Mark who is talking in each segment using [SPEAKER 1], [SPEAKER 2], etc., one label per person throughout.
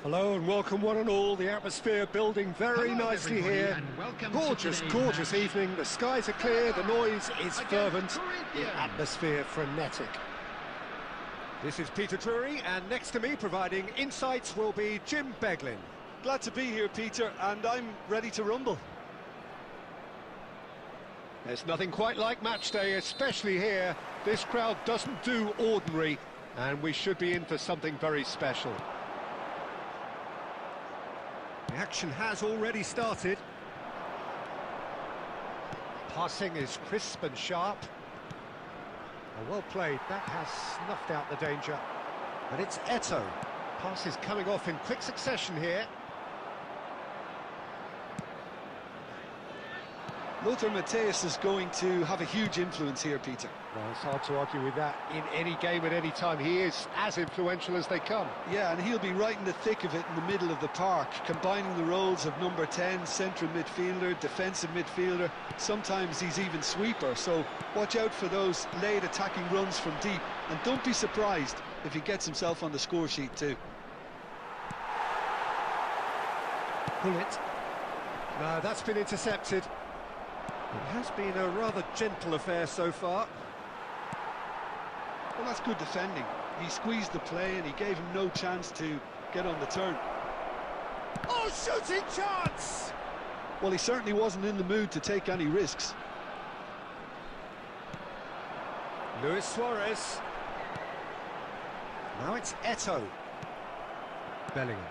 [SPEAKER 1] Hello and welcome one and all. The atmosphere building very nicely here. Gorgeous, gorgeous evening. The skies are clear, the noise is fervent, the atmosphere frenetic. This is Peter Drury, and next to me providing insights will be Jim Beglin.
[SPEAKER 2] Glad to be here, Peter, and I'm ready to rumble.
[SPEAKER 1] There's nothing quite like match day, especially here. This crowd doesn't do ordinary, and we should be in for something very special. The action has already started. Passing is crisp and sharp. Oh, well played, that has snuffed out the danger. And it's Eto'o. Pass is coming off in quick succession here.
[SPEAKER 2] Lothar Matthäus is going to have a huge influence here, Peter.
[SPEAKER 1] Well, it's hard to argue with that. In any game at any time, he is as influential as they come.
[SPEAKER 2] Yeah, and he'll be right in the thick of it in the middle of the park, combining the roles of number 10, central midfielder, defensive midfielder. Sometimes he's even sweeper, so watch out for those late attacking runs from deep. And don't be surprised if he gets himself on the score sheet too.
[SPEAKER 1] Pull it. No, that's been intercepted. It has been a rather gentle affair so far.
[SPEAKER 2] Well, that's good defending. He squeezed the play and he gave him no chance to get on the turn.
[SPEAKER 1] Oh, shooting chance!
[SPEAKER 2] Well, he certainly wasn't in the mood to take any risks.
[SPEAKER 1] Luis Suarez. Now it's Eto'o. Bellingham.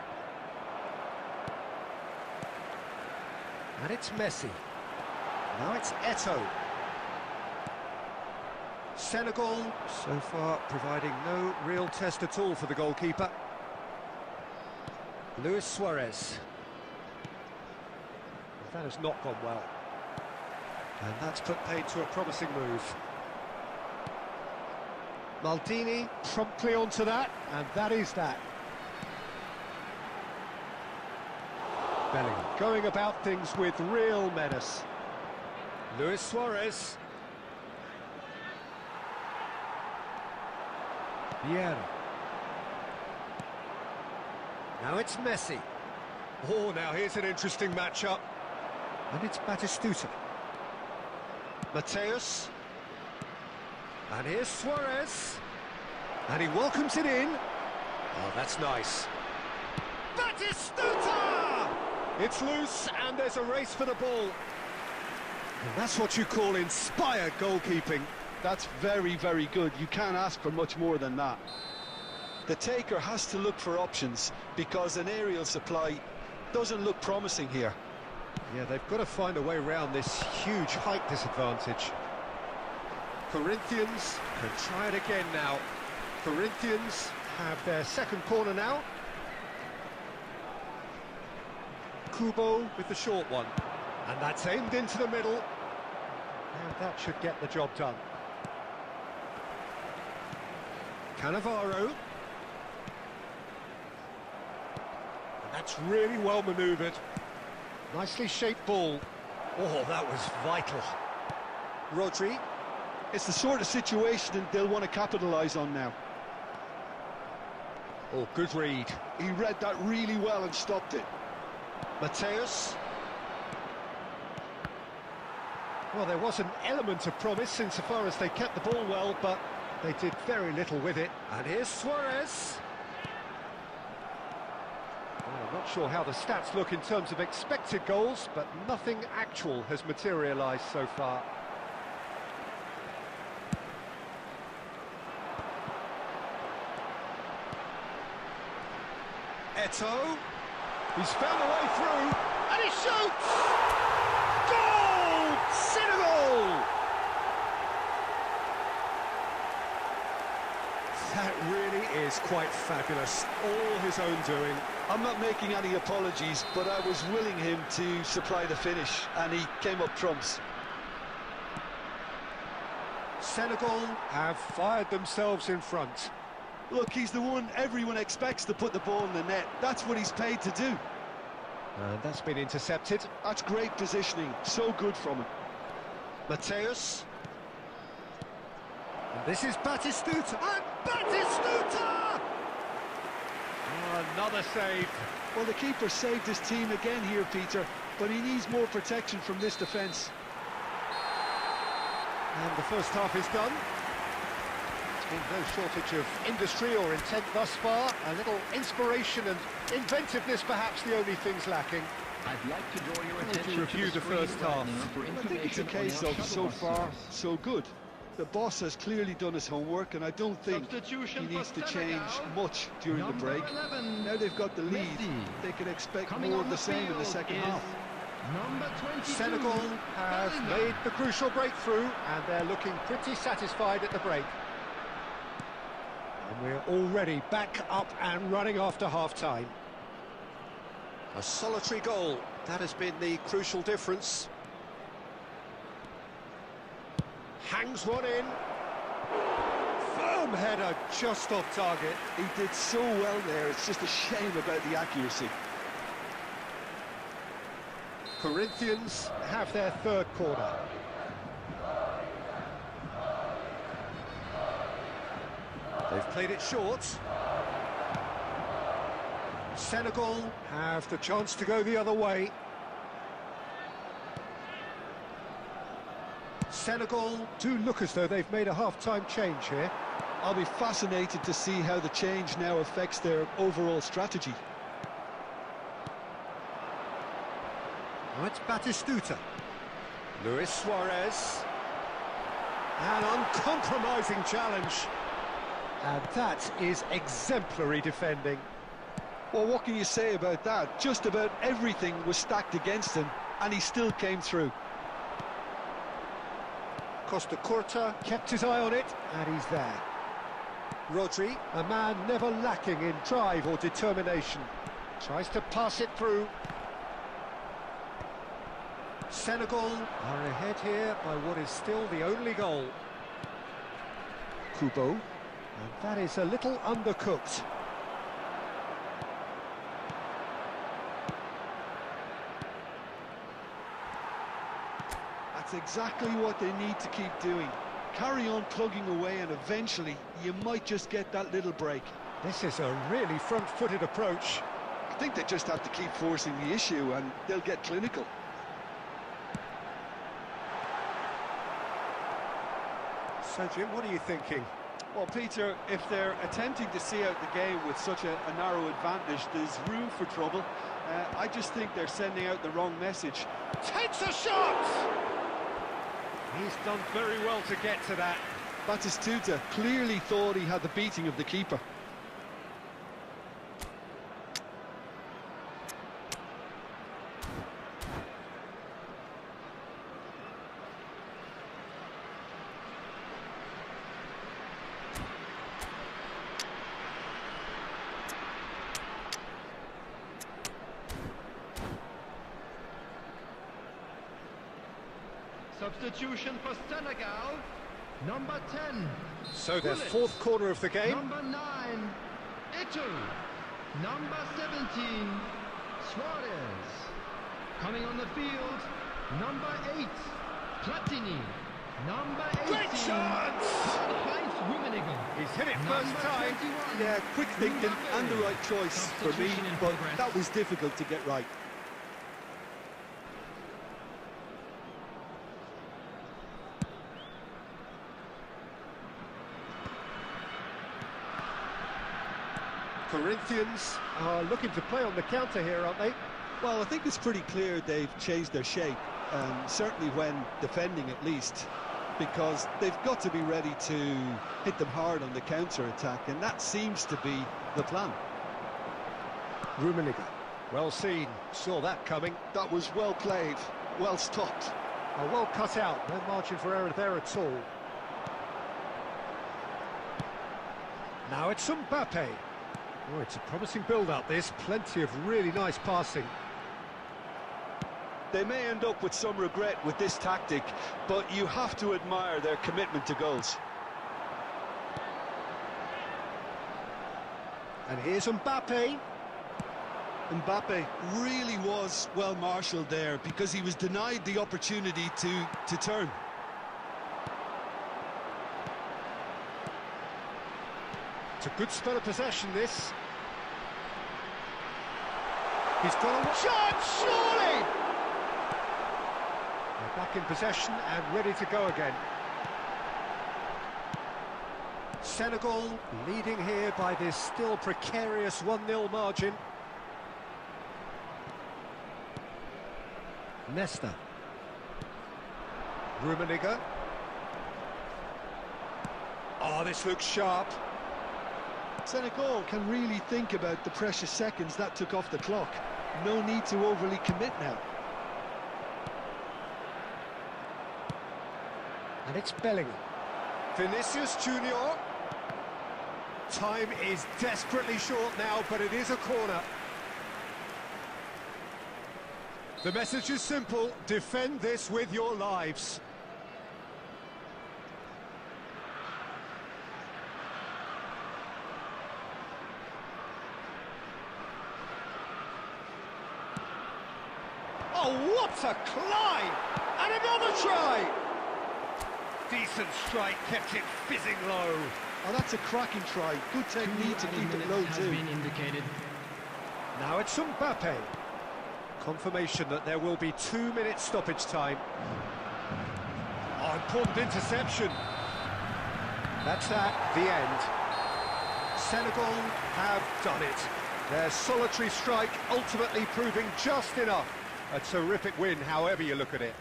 [SPEAKER 1] And it's Messi. Now it's Eto'o. Senegal, so far, providing no real test at all for the goalkeeper. Luis Suarez. That has not gone well. And that's put paid to a promising move. Maldini promptly onto that, and that is that. Bellingham going about things with real menace. Luis Suarez. Vieira. Now it's Messi. Oh, now here's an interesting matchup. And it's Batistuta. Matthäus. And here's Suarez. And he welcomes it in. Oh, that's nice. Batistuta! It's loose, and there's a race for the ball. And that's what you call inspired goalkeeping.
[SPEAKER 2] That's very, very good. You can't ask for much more than that. The taker has to look for options because an aerial supply doesn't look promising here.
[SPEAKER 1] Yeah, they've got to find a way around this huge height disadvantage. Corinthians can try it again now. Corinthians have their second corner now. Kubo with the short one. And that's aimed into the middle. And that should get the job done. Cannavaro. And that's really well manoeuvred. Nicely shaped ball. Oh, that was vital. Rodri.
[SPEAKER 2] It's the sort of situation they'll want to capitalise on now.
[SPEAKER 1] Oh, good read.
[SPEAKER 2] He read that really well and stopped it.
[SPEAKER 1] Matthäus. Well, there was an element of promise insofar as they kept the ball well, but they did very little with it. And here's Suarez. Well, I'm not sure how the stats look in terms of expected goals, but nothing actual has materialised so far. Eto'o. He's found a way through, and he shoots! Goal! Senegal! That really is quite fabulous. All his own doing.
[SPEAKER 2] I'm not making any apologies, but I was willing him to supply the finish, and he came up trumps.
[SPEAKER 1] Senegal have fired themselves in front.
[SPEAKER 2] Look, he's the one everyone expects to put the ball in the net. That's what he's paid to do.
[SPEAKER 1] And that's been intercepted.
[SPEAKER 2] That's great positioning. So good from him.
[SPEAKER 1] Matthäus. And this is Batistuta. And Batistuta! Another save.
[SPEAKER 2] Well, the keeper saved his team again here, Peter, but he needs more protection from this defence.
[SPEAKER 1] And the first half is done. There's been no shortage of industry or intent thus far. A little inspiration and inventiveness, perhaps the only things lacking.
[SPEAKER 3] I'd like to draw your attention
[SPEAKER 1] to review the first half.
[SPEAKER 2] I think it's a case of so far, so good. The boss has clearly done his homework, and I don't think he needs to change much during the break. Now they've got the lead, they can expect more of the same in the second half.
[SPEAKER 1] Senegal have made the crucial breakthrough, and they're looking pretty satisfied at the break. And we're already back up and running after half-time. A solitary goal, that has been the crucial difference. Hangs one in. Firm header, just off target.
[SPEAKER 2] He did so well there, it's just a shame about the accuracy.
[SPEAKER 1] Corinthians have their third corner. They've played it short. Senegal have the chance to go the other way. Senegal do look as though they've made a half-time change here.
[SPEAKER 2] I'll be fascinated to see how the change now affects their overall strategy.
[SPEAKER 1] Now it's Batistuta. Luis Suarez. An uncompromising challenge. And that is exemplary defending.
[SPEAKER 2] Well, what can you say about that? Just about everything was stacked against him, and he still came through.
[SPEAKER 1] Costa Curta kept his eye on it, and he's there. Rodri, a man never lacking in drive or determination, tries to pass it through. Senegal are ahead here by what is still the only goal. Kubo, and that is a little undercooked.
[SPEAKER 2] That's exactly what they need to keep doing. Carry on plugging away, and eventually you might just get that little break.
[SPEAKER 1] This is a really front-footed approach.
[SPEAKER 2] I think they just have to keep forcing the issue, and they'll get clinical.
[SPEAKER 1] So, Jim, what are you thinking?
[SPEAKER 4] Well, Peter, if they're attempting to see out the game with such a narrow advantage, there's room for trouble. I just think they're sending out the wrong message.
[SPEAKER 1] Takes a shot! He's done very well to get to that.
[SPEAKER 2] Batistuta clearly thought he had the beating of the keeper.
[SPEAKER 3] Substitution for Senegal, number 10.
[SPEAKER 1] So their fourth corner of the game.
[SPEAKER 3] Number 9, Eto'o. Number 17, Suarez. Coming on the field, number 8, Platini. Number 18,
[SPEAKER 1] Great chance!
[SPEAKER 3] Karl-Heinz Rummenigge.
[SPEAKER 1] He's hit it first time.
[SPEAKER 2] Yeah, quick thinking and the right choice for me, but that was difficult to get right.
[SPEAKER 1] Corinthians are looking to play on the counter here, aren't they?
[SPEAKER 2] Well, I think it's pretty clear they've changed their shape, certainly when defending at least, because they've got to be ready to hit them hard on the counter-attack, and that seems to be the plan.
[SPEAKER 1] Rummenigge, well seen, saw that coming.
[SPEAKER 2] That was well played, well stopped.
[SPEAKER 1] Well cut out, no margin for error there at all. Now it's Mbappe. Oh, it's a promising build-up, this. Plenty of really nice passing.
[SPEAKER 2] They may end up with some regret with this tactic, but you have to admire their commitment to goals.
[SPEAKER 1] And here's Mbappe.
[SPEAKER 2] Mbappe really was well marshalled there because he was denied the opportunity to turn.
[SPEAKER 1] It's a good spell of possession, this. He's got a chance, surely! They're back in possession and ready to go again. Senegal leading here by this still precarious 1-0 margin. Nesta. Rummenigge. Oh, this looks sharp.
[SPEAKER 2] Senegal can really think about the precious seconds that took off the clock. No need to overly commit now.
[SPEAKER 1] And it's Bellingham. Vinicius Junior. Time is desperately short now, but it is a corner. The message is simple: defend this with your lives. Oh, what a climb! And another try! Decent strike, kept it fizzing low.
[SPEAKER 2] Oh, that's a cracking try. Good technique to keep it low too.
[SPEAKER 1] Now it's Mbappe. Confirmation that there will be 2 minutes stoppage time. Oh, important interception. That's that, the end. Senegal have done it. Their solitary strike ultimately proving just enough. A terrific win, however you look at it.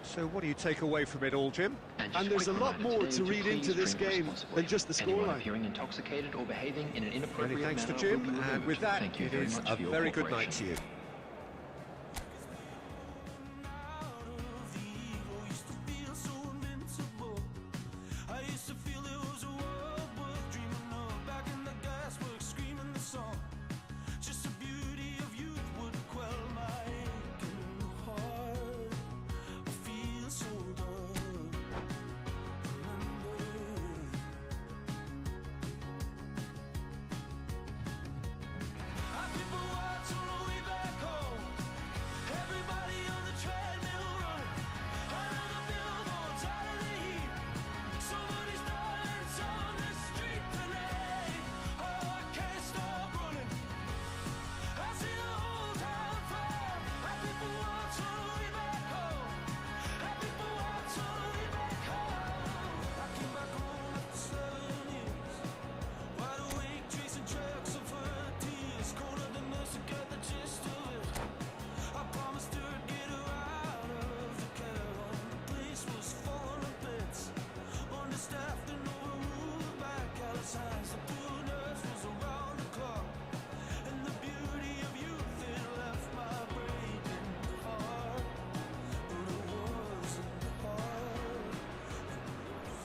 [SPEAKER 1] So what do you take away from it all, Jim?
[SPEAKER 2] And there's a lot more to read into this game than just the scoreline.
[SPEAKER 5] Intoxicated or behaving in an
[SPEAKER 1] Many
[SPEAKER 5] inappropriate
[SPEAKER 1] thanks to
[SPEAKER 5] manner
[SPEAKER 1] Jim,
[SPEAKER 5] will be
[SPEAKER 1] and with
[SPEAKER 5] removed.
[SPEAKER 1] that,
[SPEAKER 5] Thank you
[SPEAKER 1] it
[SPEAKER 5] very
[SPEAKER 1] is
[SPEAKER 5] much
[SPEAKER 1] a
[SPEAKER 5] for your
[SPEAKER 1] very good night
[SPEAKER 5] cooperation.
[SPEAKER 1] to you.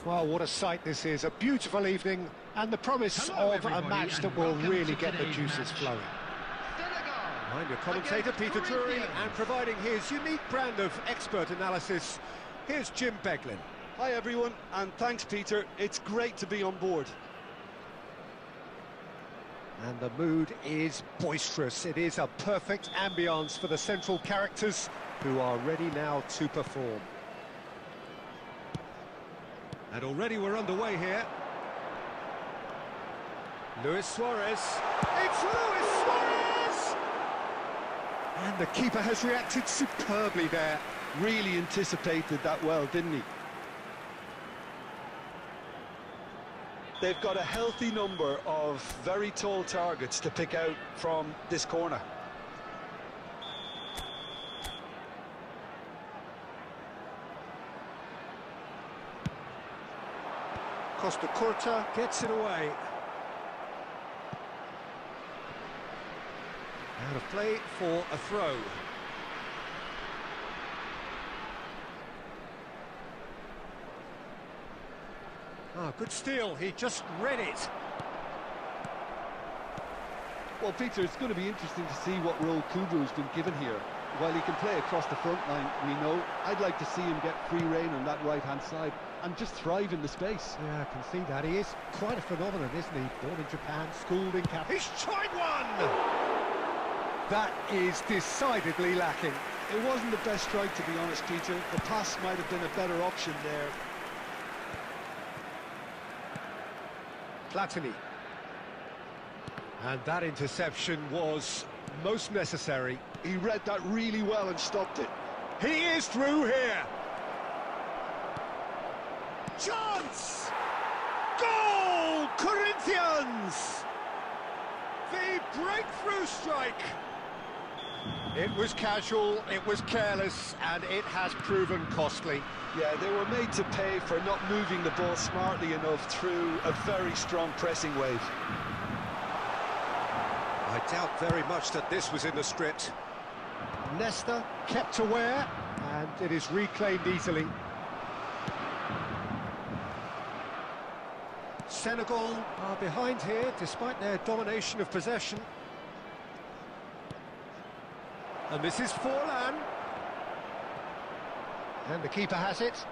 [SPEAKER 1] Well, what a sight this is. A beautiful evening and the promise of a match that will really get the juices flowing. I'm your commentator, Peter Drury, and providing his unique brand of expert analysis, here's Jim Beglin.
[SPEAKER 2] Hi everyone, and thanks Peter. It's great to be on board.
[SPEAKER 1] And the mood is boisterous. It is a perfect ambience for the central characters who are ready now to perform. And already we're underway here. Luis Suarez. It's Luis Suarez! And the keeper has reacted superbly there.
[SPEAKER 2] Really anticipated that well, didn't he? They've got a healthy number of very tall targets to pick out from this corner.
[SPEAKER 1] Costa Curta gets it away. Out of play for a throw. Ah, good steal, he just read it.
[SPEAKER 2] Well, Peter, it's going to be interesting to see what role Kubu's been given here. While he can play across the front line, we know, I'd like to see him get free rein on that right-hand side and just thrive in the space.
[SPEAKER 1] Yeah, I can see that. He is quite a phenomenon, isn't he? Born in Japan, schooled in Cap. He's tried one! That is decidedly lacking.
[SPEAKER 2] It wasn't the best strike, to be honest, Peter. The pass might have been a better option there.
[SPEAKER 1] Platini. And that interception was Most necessary.
[SPEAKER 2] He read that really well and stopped it.
[SPEAKER 1] He is through here. Chance! Goal! Corinthians! The breakthrough strike. It was casual, it was careless, and it has proven costly.
[SPEAKER 2] Yeah, they were made to pay for not moving the ball smartly enough through a very strong pressing wave.
[SPEAKER 1] I doubt very much that this was in the script. Nesta kept aware, and it is reclaimed easily. Senegal are behind here, despite their domination of possession. And this is Forlan. And the keeper has it.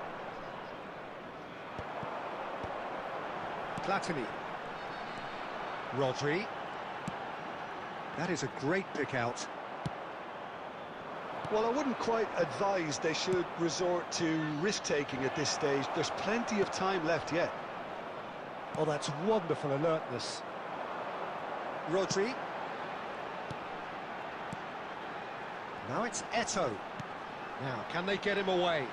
[SPEAKER 1] Platini. Rodri. That is a great pick out.
[SPEAKER 2] Well, I wouldn't quite advise they should resort to risk-taking at this stage. There's plenty of time left yet.
[SPEAKER 1] Oh, that's wonderful alertness. Rodri. Now it's Eto'o. Now, can they get him away?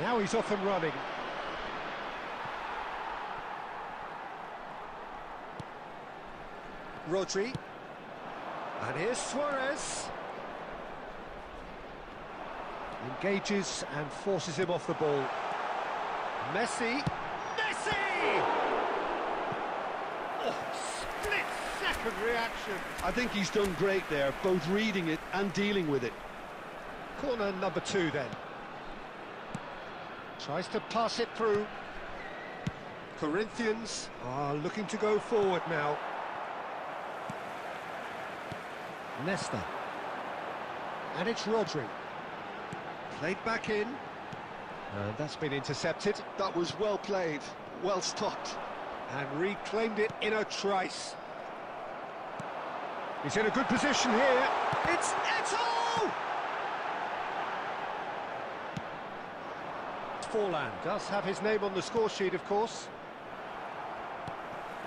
[SPEAKER 1] Now he's off and running. Rodri. And here's Suarez. Engages and forces him off the ball. Messi. Messi! Oh, split-second reaction.
[SPEAKER 2] I think he's done great there, both reading it and dealing with it.
[SPEAKER 1] Corner number 2 then. Tries to pass it through. Corinthians are looking to go forward now. Nesta. And it's Rodri. Played back in. That's been intercepted.
[SPEAKER 2] That was well played, well stopped.
[SPEAKER 1] And reclaimed it in a trice. He's in a good position here. It's Eto'o! Forlan does have his name on the score sheet, of course.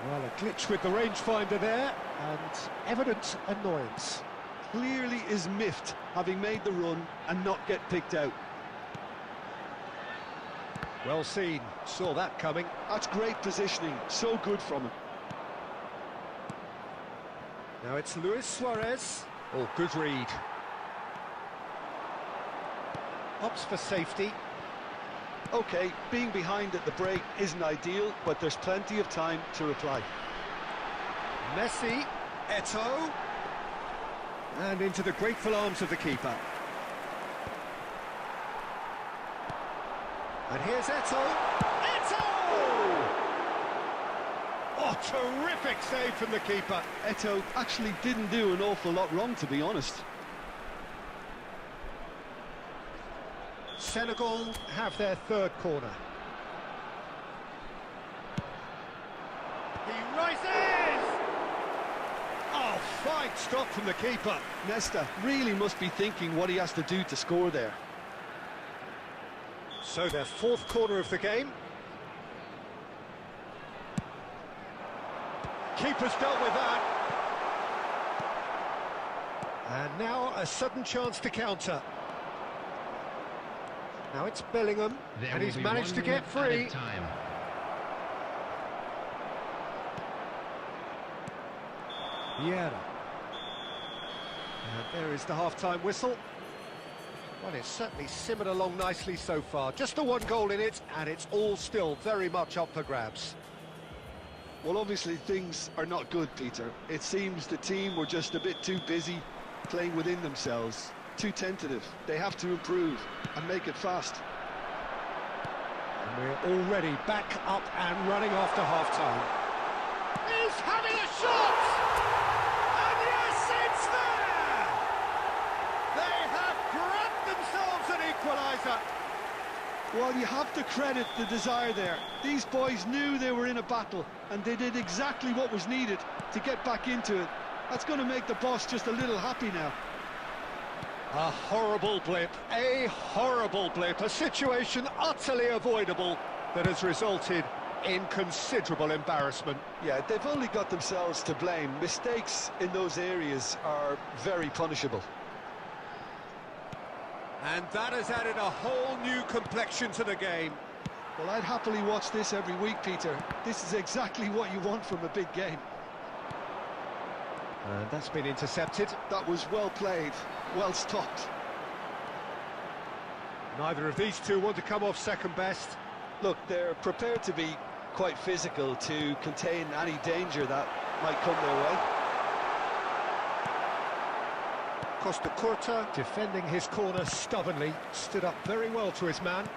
[SPEAKER 1] Well, a glitch with the rangefinder there, and evident annoyance.
[SPEAKER 2] Clearly is miffed, having made the run and not get picked out.
[SPEAKER 1] Well seen, saw that coming.
[SPEAKER 2] That's great positioning, so good from him.
[SPEAKER 1] Now it's Luis Suarez. Oh, good read. Opts for safety.
[SPEAKER 2] OK, being behind at the break isn't ideal, but there's plenty of time to reply.
[SPEAKER 1] Messi, Eto'o. And into the grateful arms of the keeper. And here's Eto'o. Eto'o! Oh, terrific save from the keeper.
[SPEAKER 2] Eto'o actually didn't do an awful lot wrong, to be honest.
[SPEAKER 1] Senegal have their third corner. He rises! Oh, fine stop from the keeper.
[SPEAKER 2] Nesta really must be thinking what he has to do to score there.
[SPEAKER 1] So their fourth corner of the game. Keeper's dealt with that. And now a sudden chance to counter. Now it's Bellingham, and he's managed to get free. Vieira. And there is the half-time whistle. Well, it's certainly simmered along nicely so far. Just the one goal in it, and it's all still very much up for grabs.
[SPEAKER 2] Well, obviously things are not good, Peter. It seems the team were just a bit too busy playing within themselves. Too tentative. They have to improve and make it fast.
[SPEAKER 1] And we're already back up and running after half-time. He's having a shot! And yes, it's there! They have grabbed themselves an equaliser.
[SPEAKER 2] Well, you have to credit the desire there. These boys knew they were in a battle, and they did exactly what was needed to get back into it. That's going to make the boss just a little happy now.
[SPEAKER 1] A horrible blip, a situation utterly avoidable that has resulted in considerable embarrassment.
[SPEAKER 2] Yeah, they've only got themselves to blame. Mistakes in those areas are very punishable.
[SPEAKER 1] And that has added a whole new complexion to the game.
[SPEAKER 2] Well, I'd happily watch this every week, Peter. This is exactly what you want from a big game.
[SPEAKER 1] And that's been intercepted.
[SPEAKER 2] That was well played, well stopped.
[SPEAKER 1] Neither of these two want to come off second best.
[SPEAKER 2] Look, they're prepared to be quite physical to contain any danger that might come their way.
[SPEAKER 1] Costa Curta, defending his corner stubbornly, stood up very well to his man.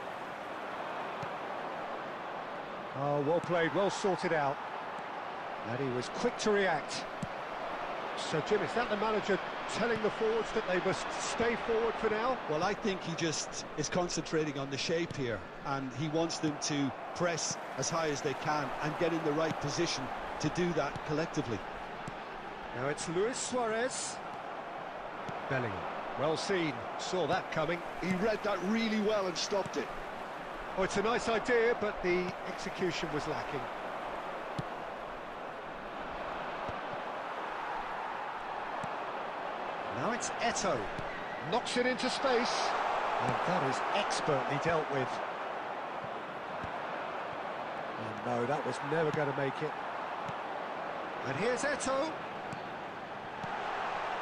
[SPEAKER 1] Oh, well played, well sorted out. And he was quick to react. So, Jim, is that the manager telling the forwards that they must stay forward for now?
[SPEAKER 2] Well, I think he just is concentrating on the shape here, and he wants them to press as high as they can and get in the right position to do that collectively.
[SPEAKER 1] Now it's Luis Suarez. Bellingham, well seen, saw that coming.
[SPEAKER 2] He read that really well and stopped it.
[SPEAKER 1] Oh, it's a nice idea, but the execution was lacking. Now it's Eto'o. Knocks it into space. And that is expertly dealt with. And no, that was never going to make it. And here's Eto'o.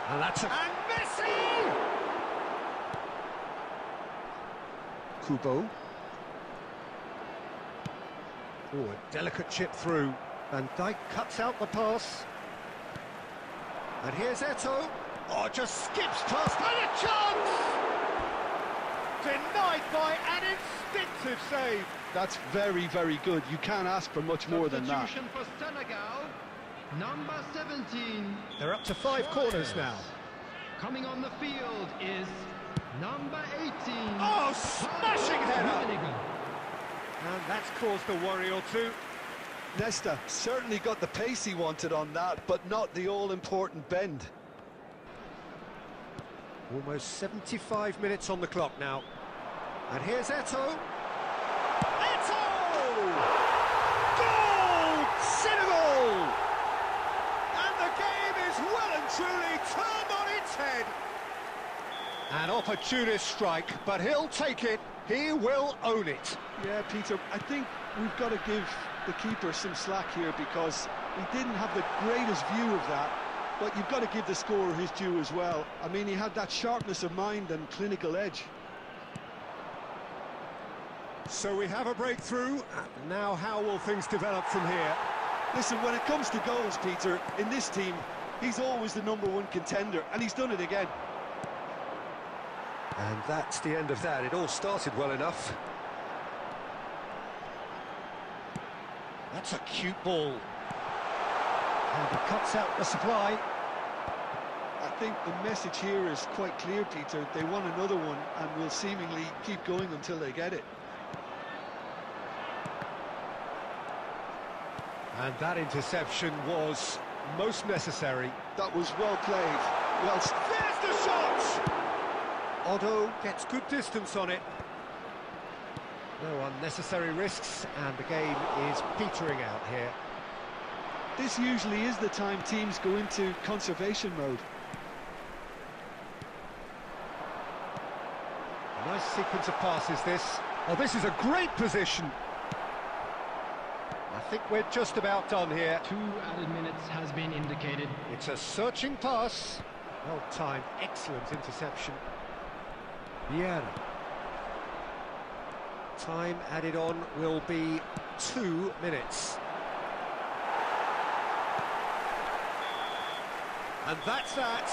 [SPEAKER 1] And that's a... And Messi! Kubo. Oh, a delicate chip through. Van Dijk cuts out the pass. And here's Eto'o. Oh, just skips past, and a chance! Denied by an instinctive save.
[SPEAKER 2] That's very, very good. You can't ask for much more than that.
[SPEAKER 3] Substitution for Senegal, number 17.
[SPEAKER 1] They're up to 5 corners now.
[SPEAKER 3] Coming on the field is number 18.
[SPEAKER 1] Oh, smashing header! And that's caused a worry or two.
[SPEAKER 2] Nesta certainly got the pace he wanted on that, but not the all-important bend.
[SPEAKER 1] Almost 75 minutes on the clock now. And here's Eto'o. Eto'o! Goal! Senegal! And the game is well and truly turned on its head. An opportunist strike, but he'll take it. He will own it.
[SPEAKER 2] Yeah, Peter, I think we've got to give the keeper some slack here because he didn't have the greatest view of that. But you've got to give the scorer his due as well. I mean, he had that sharpness of mind and clinical edge.
[SPEAKER 1] So we have a breakthrough. Now how will things develop from here?
[SPEAKER 2] Listen, when it comes to goals, Peter, in this team, he's always the #1 contender, and he's done it again.
[SPEAKER 1] And that's the end of that. It all started well enough. That's a cute ball. And he cuts out the supply.
[SPEAKER 2] I think the message here is quite clear, Peter. They want another one and will seemingly keep going until they get it.
[SPEAKER 1] And that interception was most necessary.
[SPEAKER 2] That was well played. Well,
[SPEAKER 1] there's the shot! Otto gets good distance on it. No unnecessary risks, and the game is petering out here.
[SPEAKER 2] This usually is the time teams go into conservation mode.
[SPEAKER 1] A nice sequence of passes, this. Oh, this is a great position. I think we're just about done here.
[SPEAKER 3] 2 added minutes has been indicated.
[SPEAKER 1] It's a searching pass. Well timed, excellent interception. Vieira. Time added on will be 2 minutes. And that's that.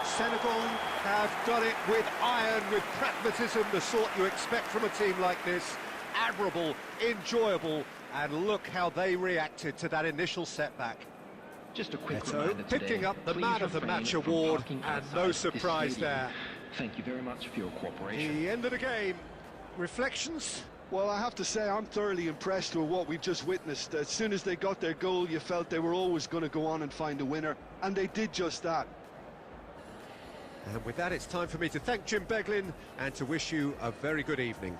[SPEAKER 1] Senegal have done it with iron, with pragmatism, the sort you expect from a team like this. Admirable, enjoyable, and look how they reacted to that initial setback.
[SPEAKER 5] Just a quick
[SPEAKER 1] Eto'o
[SPEAKER 5] reminder today,
[SPEAKER 1] picking up the
[SPEAKER 5] please
[SPEAKER 1] man of the
[SPEAKER 5] refrain
[SPEAKER 1] match
[SPEAKER 5] from
[SPEAKER 1] award,
[SPEAKER 5] parking
[SPEAKER 1] and
[SPEAKER 5] outside
[SPEAKER 1] no
[SPEAKER 5] this
[SPEAKER 1] surprise
[SPEAKER 5] stadium.
[SPEAKER 1] there.
[SPEAKER 5] Thank you very much for your cooperation.
[SPEAKER 1] The end of the game. Reflections?
[SPEAKER 2] Well, I have to say I'm thoroughly impressed with what we've just witnessed. As soon as they got their goal, you felt they were always going to go on and find a winner, and they did just that.
[SPEAKER 1] And with that, it's time for me to thank Jim Beglin and to wish you a very good evening.